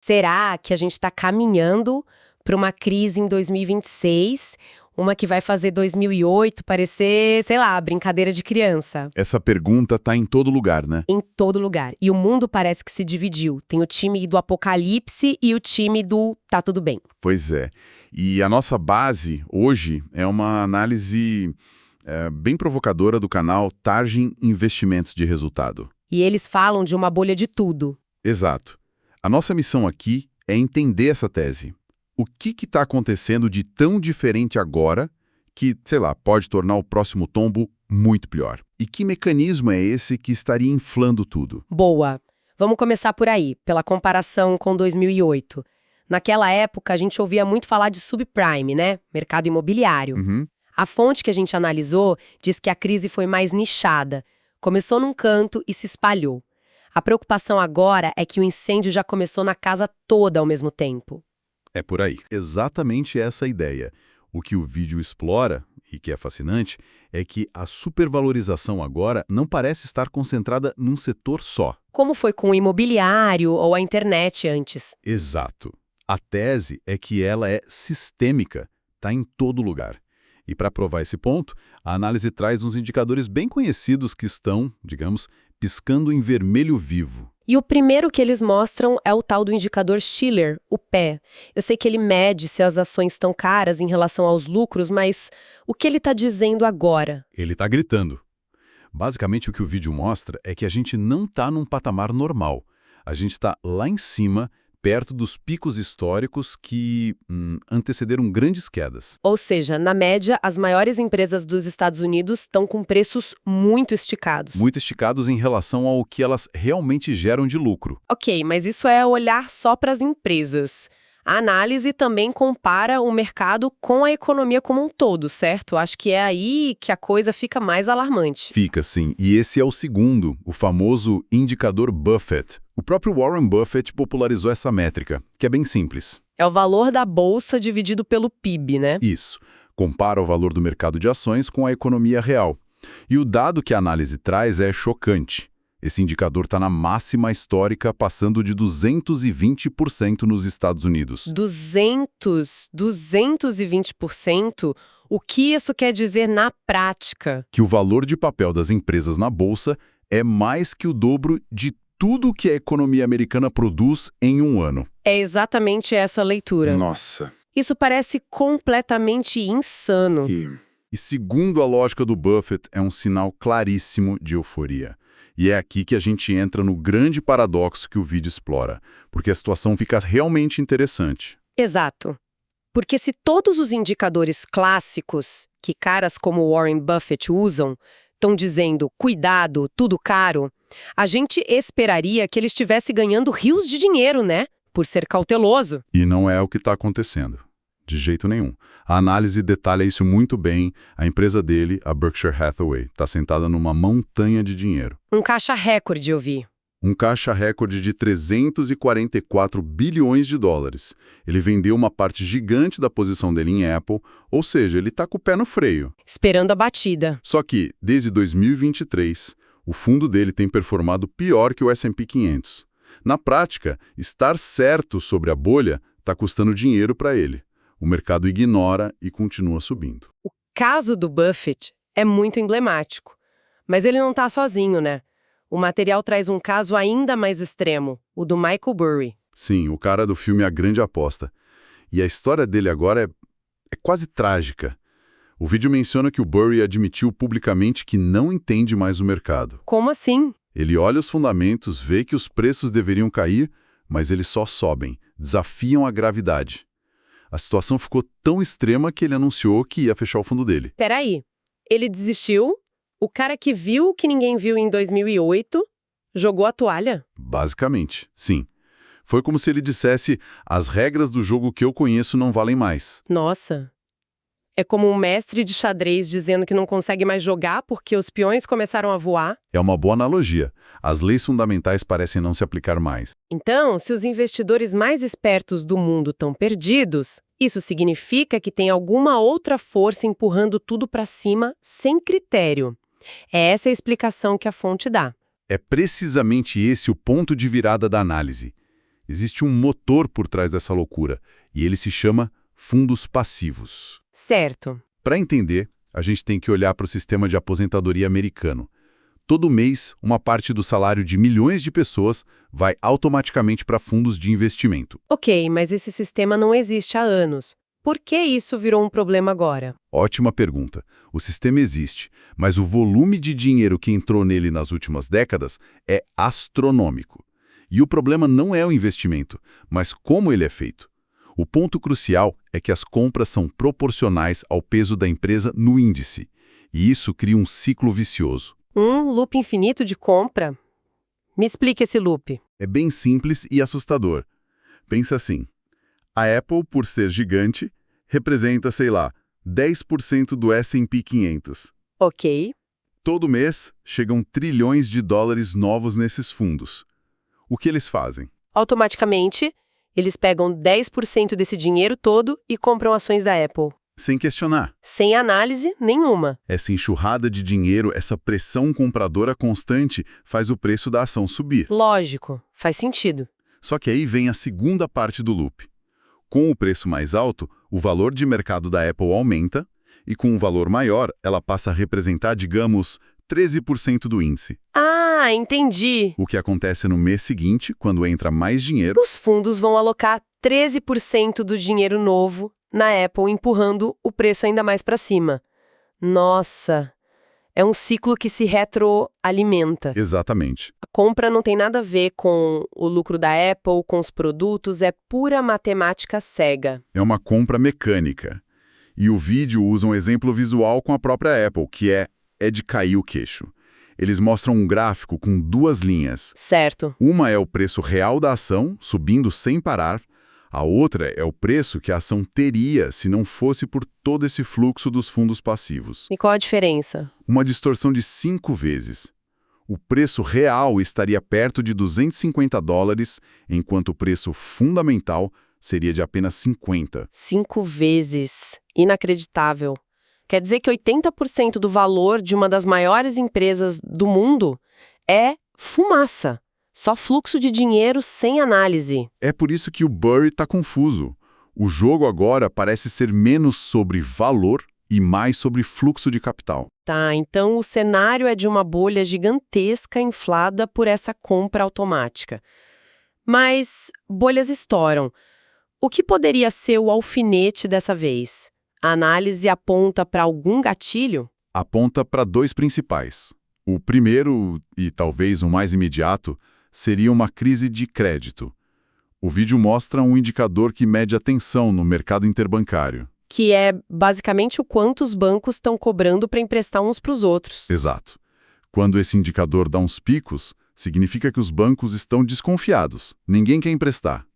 Será que a gente está caminhando para uma crise em 2026, uma que vai fazer 2008 parecer, sei lá, brincadeira de criança? Essa pergunta tá em todo lugar, né? Em todo lugar. E o mundo parece que se dividiu. Tem o time do apocalipse e o time do tá tudo bem. Pois é. E a nossa base, hoje, é uma análise bem provocadora do canal Targin Investimentos de Resultado. E eles falam de uma bolha de tudo. Exato. A nossa missão aqui é entender essa tese. O que está acontecendo de tão diferente agora que, sei lá, pode tornar o próximo tombo muito pior? E que mecanismo é esse que estaria inflando tudo? Boa. Vamos começar por aí, pela comparação com 2008. Naquela época, a gente ouvia muito falar de subprime, né? Mercado imobiliário. Uhum. A fonte que a gente analisou diz que a crise foi mais nichada. Começou num canto e se espalhou. A preocupação agora é que o incêndio já começou na casa toda ao mesmo tempo. É por aí. Exatamente essa a ideia. O que o vídeo explora, e que é fascinante, é que a supervalorização agora não parece estar concentrada num setor só. Como foi com o imobiliário ou a internet antes? Exato. A tese é que ela é sistêmica, está em todo lugar. E para provar esse ponto, a análise traz uns indicadores bem conhecidos que estão, digamos, piscando em vermelho vivo. E o primeiro que eles mostram é o tal do indicador Shiller, o PE. Eu sei que ele mede se as ações estão caras em relação aos lucros, mas o que ele está dizendo agora? Ele está gritando. Basicamente, o que o vídeo mostra é que a gente não está num patamar normal. A gente está lá em cima, perto dos picos históricos que antecederam grandes quedas. Ou seja, na média, as maiores empresas dos Estados Unidos estão com preços muito esticados. Muito esticados em relação ao que elas realmente geram de lucro. Ok, mas isso é olhar só para as empresas. A análise também compara o mercado com a economia como um todo, certo? Acho que é aí que a coisa fica mais alarmante. Fica, sim. E esse é o segundo, o famoso indicador Buffett. O próprio Warren Buffett popularizou essa métrica, que é bem simples. É o valor da bolsa dividido pelo PIB, né? Isso. Compara o valor do mercado de ações com a economia real. E o dado que a análise traz é chocante. Esse indicador está na máxima histórica, passando de 220% nos Estados Unidos. 220%? O que isso quer dizer na prática? Que o valor de papel das empresas na bolsa é mais que o dobro de tudo que a economia americana produz em um ano. É exatamente essa leitura. Nossa. Isso parece completamente insano. E segundo a lógica do Buffett, é um sinal claríssimo de euforia. E é aqui que a gente entra no grande paradoxo que o vídeo explora, porque a situação fica realmente interessante. Exato. Porque se todos os indicadores clássicos que caras como Warren Buffett usam estão dizendo cuidado, tudo caro, a gente esperaria que ele estivesse ganhando rios de dinheiro, né? Por ser cauteloso. E não é o que está acontecendo. De jeito nenhum. A análise detalha isso muito bem. A empresa dele, a Berkshire Hathaway, está sentada numa montanha de dinheiro. Um caixa recorde, eu vi. Um caixa recorde de 344 bilhões de dólares. Ele vendeu uma parte gigante da posição dele em Apple, ou seja, ele está com o pé no freio. Esperando a batida. Só que, desde 2023, o fundo dele tem performado pior que o S&P 500. Na prática, estar certo sobre a bolha está custando dinheiro para ele. O mercado ignora e continua subindo. O caso do Buffett é muito emblemático. Mas ele não está sozinho, né? O material traz um caso ainda mais extremo, o do Michael Burry. Sim, o cara do filme A Grande Aposta. E a história dele agora é quase trágica. O vídeo menciona que o Burry admitiu publicamente que não entende mais o mercado. Como assim? Ele olha os fundamentos, vê que os preços deveriam cair, mas eles só sobem, desafiam a gravidade. A situação ficou tão extrema que ele anunciou que ia fechar o fundo dele. Peraí, ele desistiu? O cara que viu o que ninguém viu em 2008 jogou a toalha? Basicamente, sim. Foi como se ele dissesse, as regras do jogo que eu conheço não valem mais. Nossa. É como um mestre de xadrez dizendo que não consegue mais jogar porque os peões começaram a voar. É uma boa analogia. As leis fundamentais parecem não se aplicar mais. Então, se os investidores mais espertos do mundo estão perdidos, isso significa que tem alguma outra força empurrando tudo para cima sem critério. É essa a explicação que a fonte dá. É precisamente esse o ponto de virada da análise. Existe um motor por trás dessa loucura, e ele se chama fundos passivos. Certo. Para entender, a gente tem que olhar para o sistema de aposentadoria americano. Todo mês, uma parte do salário de milhões de pessoas vai automaticamente para fundos de investimento. Ok, mas esse sistema não existe há anos. Por que isso virou um problema agora? Ótima pergunta. O sistema existe, mas o volume de dinheiro que entrou nele nas últimas décadas é astronômico. E o problema não é o investimento, mas como ele é feito. O ponto crucial é que as compras são proporcionais ao peso da empresa no índice, e isso cria um ciclo vicioso. Um loop infinito de compra? Me explique esse loop. É bem simples e assustador. Pensa assim, a Apple, por ser gigante, representa, sei lá, 10% do S&P 500. Ok. Todo mês, chegam trilhões de dólares novos nesses fundos. O que eles fazem? Automaticamente, eles pegam 10% desse dinheiro todo e compram ações da Apple. Sem questionar. Sem análise nenhuma. Essa enxurrada de dinheiro, essa pressão compradora constante, faz o preço da ação subir. Lógico, faz sentido. Só que aí vem a segunda parte do loop. Com o preço mais alto, o valor de mercado da Apple aumenta, e com um valor maior, ela passa a representar, digamos, 13% do índice. Ah, entendi. O que acontece no mês seguinte, quando entra mais dinheiro, Os fundos vão alocar 13% do dinheiro novo na Apple, empurrando o preço ainda mais para cima. Nossa, é um ciclo que se retroalimenta. exatamente. A compra não tem nada a ver com o lucro da Apple, com os produtos, é pura matemática cega. É uma compra mecânica. E o vídeo usa um exemplo visual com a própria Apple, que é de cair o queixo. Eles mostram um gráfico com duas linhas. Certo. Uma é o preço real da ação, subindo sem parar. A outra é o preço que a ação teria se não fosse por todo esse fluxo dos fundos passivos. E qual a diferença? Uma distorção de 5 vezes. O preço real estaria perto de $250, enquanto o preço fundamental seria de apenas 50. 5 vezes. Inacreditável. Quer dizer que 80% do valor de uma das maiores empresas do mundo é fumaça. Só fluxo de dinheiro sem análise. É por isso que o Burry está confuso. O jogo agora parece ser menos sobre valor e mais sobre fluxo de capital. Tá, então o cenário é de uma bolha gigantesca inflada por essa compra automática. Mas bolhas estouram. O que poderia ser o alfinete dessa vez? A análise aponta para algum gatilho? Aponta para dois principais. O primeiro, e talvez o mais imediato, seria uma crise de crédito. O vídeo mostra um indicador que mede a tensão no mercado interbancário. Que é basicamente o quanto os bancos estão cobrando para emprestar uns para os outros. Exato. Quando esse indicador dá uns picos, significa que os bancos estão desconfiados. Ninguém quer emprestar.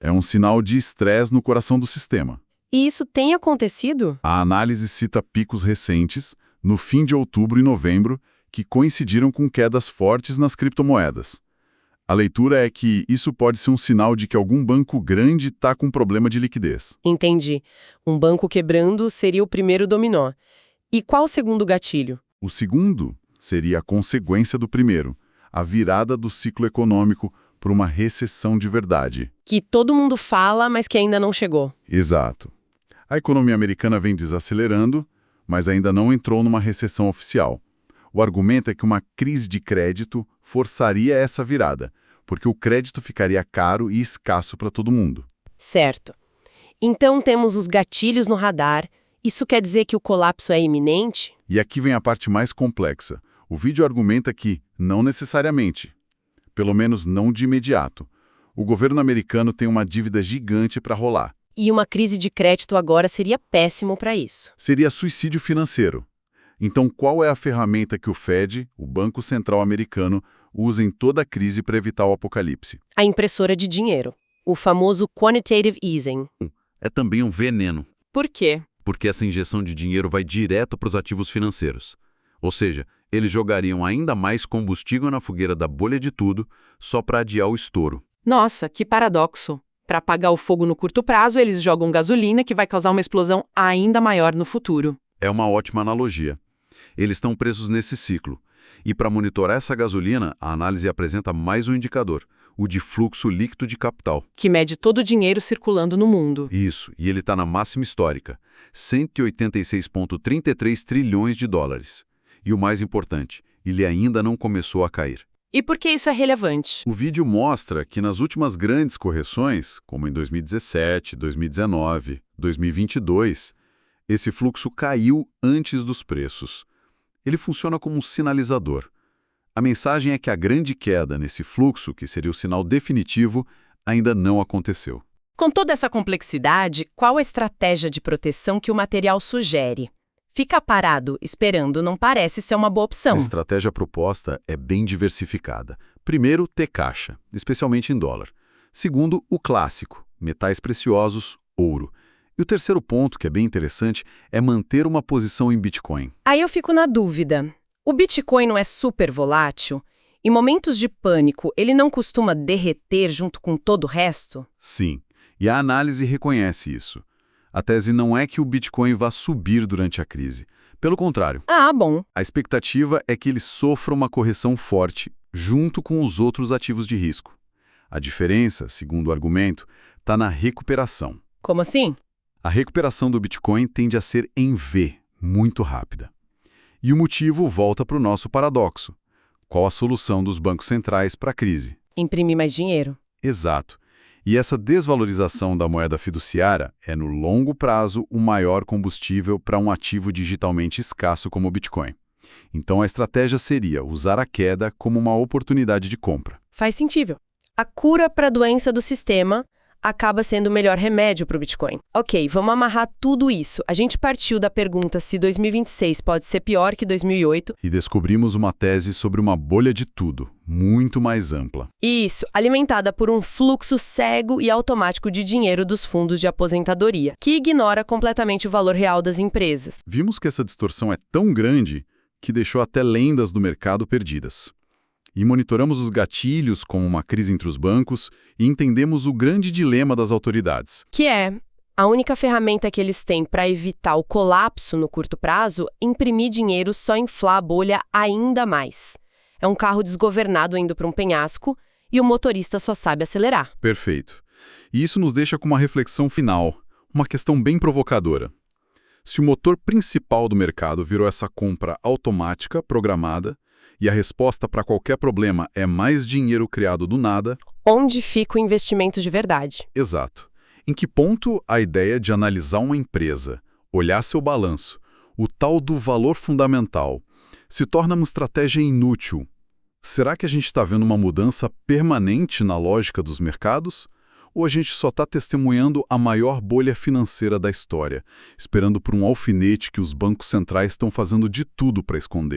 É um sinal de estresse no coração do sistema. E isso tem acontecido? A análise cita picos recentes, no fim de outubro e novembro, que coincidiram com quedas fortes nas criptomoedas. A leitura é que isso pode ser um sinal de que algum banco grande está com problema de liquidez. Entendi. Um banco quebrando seria o primeiro dominó. E qual o segundo gatilho? O segundo seria a consequência do primeiro, a virada do ciclo econômico para uma recessão de verdade. Que todo mundo fala, mas que ainda não chegou. Exato. A economia americana vem desacelerando, mas ainda não entrou numa recessão oficial. O argumento é que uma crise de crédito forçaria essa virada, porque o crédito ficaria caro e escasso para todo mundo. Certo. Então temos os gatilhos no radar. Isso quer dizer que o colapso é iminente? E aqui vem a parte mais complexa. O vídeo argumenta que, não necessariamente, pelo menos não de imediato, o governo americano tem uma dívida gigante para rolar. E uma crise de crédito agora seria péssimo para isso. Seria suicídio financeiro. Então, qual é a ferramenta que o Fed, o Banco Central Americano, usa em toda a crise para evitar o apocalipse? A impressora de dinheiro. O famoso quantitative easing. É também um veneno, Por quê? porque essa injeção de dinheiro vai direto para os ativos financeiros. Ou seja, eles jogariam ainda mais combustível na fogueira da bolha de tudo, só para adiar o estouro. Nossa, que paradoxo. Para apagar o fogo no curto prazo, eles jogam gasolina que vai causar uma explosão ainda maior no futuro. É uma ótima analogia. Eles estão presos nesse ciclo. E para monitorar essa gasolina, a análise apresenta mais um indicador, o de fluxo líquido de capital. Que mede todo o dinheiro circulando no mundo. Isso, e ele está na máxima histórica, 186,33 trilhões de dólares. E o mais importante, ele ainda não começou a cair. E por que isso é relevante? O vídeo mostra que nas últimas grandes correções, como em 2017, 2019, 2022, esse fluxo caiu antes dos preços. Ele funciona como um sinalizador. A mensagem é que a grande queda nesse fluxo, que seria o sinal definitivo, ainda não aconteceu. Com toda essa complexidade, qual a estratégia de proteção que o material sugere? Ficar parado esperando não parece ser uma boa opção. A estratégia proposta é bem diversificada. Primeiro, ter caixa, especialmente em dólar. Segundo, o clássico, metais preciosos, ouro. E o terceiro ponto, que é bem interessante, é manter uma posição em Bitcoin. Aí eu fico na dúvida. O Bitcoin não é super volátil? Em momentos de pânico, ele não costuma derreter junto com todo o resto? Sim, e a análise reconhece isso. A tese não é que o Bitcoin vá subir durante a crise. Pelo contrário, Ah, bom. a expectativa é que ele sofra uma correção forte junto com os outros ativos de risco. A diferença, segundo o argumento, está na recuperação. Como assim? A recuperação do Bitcoin tende a ser em V, muito rápida. E o motivo volta para o nosso paradoxo. Qual a solução dos bancos centrais para a crise? Imprimir mais dinheiro. Exato. E essa desvalorização da moeda fiduciária é, no longo prazo, o maior combustível para um ativo digitalmente escasso como o Bitcoin. Então a estratégia seria usar a queda como uma oportunidade de compra. Faz sentido. A cura para a doença do sistema acaba sendo o melhor remédio para o Bitcoin. Ok, vamos amarrar tudo isso. A gente partiu da pergunta se 2026 pode ser pior que 2008. E descobrimos uma tese sobre uma bolha de tudo, muito mais ampla. Isso, alimentada por um fluxo cego e automático de dinheiro dos fundos de aposentadoria, que ignora completamente o valor real das empresas. Vimos que essa distorção é tão grande que deixou até lendas do mercado perdidas. E monitoramos os gatilhos como uma crise entre os bancos e entendemos o grande dilema das autoridades. Que é a única ferramenta que eles têm para evitar o colapso no curto prazo, imprimir dinheiro só inflar a bolha ainda mais. É um carro desgovernado indo para um penhasco e o motorista só sabe acelerar. Perfeito. E isso nos deixa com uma reflexão final, uma questão bem provocadora. Se o motor principal do mercado virou essa compra automática, programada, e a resposta para qualquer problema é mais dinheiro criado do nada... Onde fica o investimento de verdade? Exato. Em que ponto a ideia de analisar uma empresa, olhar seu balanço, o tal do valor fundamental, se torna uma estratégia inútil? Será que a gente está vendo uma mudança permanente na lógica dos mercados? Ou a gente só está testemunhando a maior bolha financeira da história, esperando por um alfinete que os bancos centrais estão fazendo de tudo para esconder?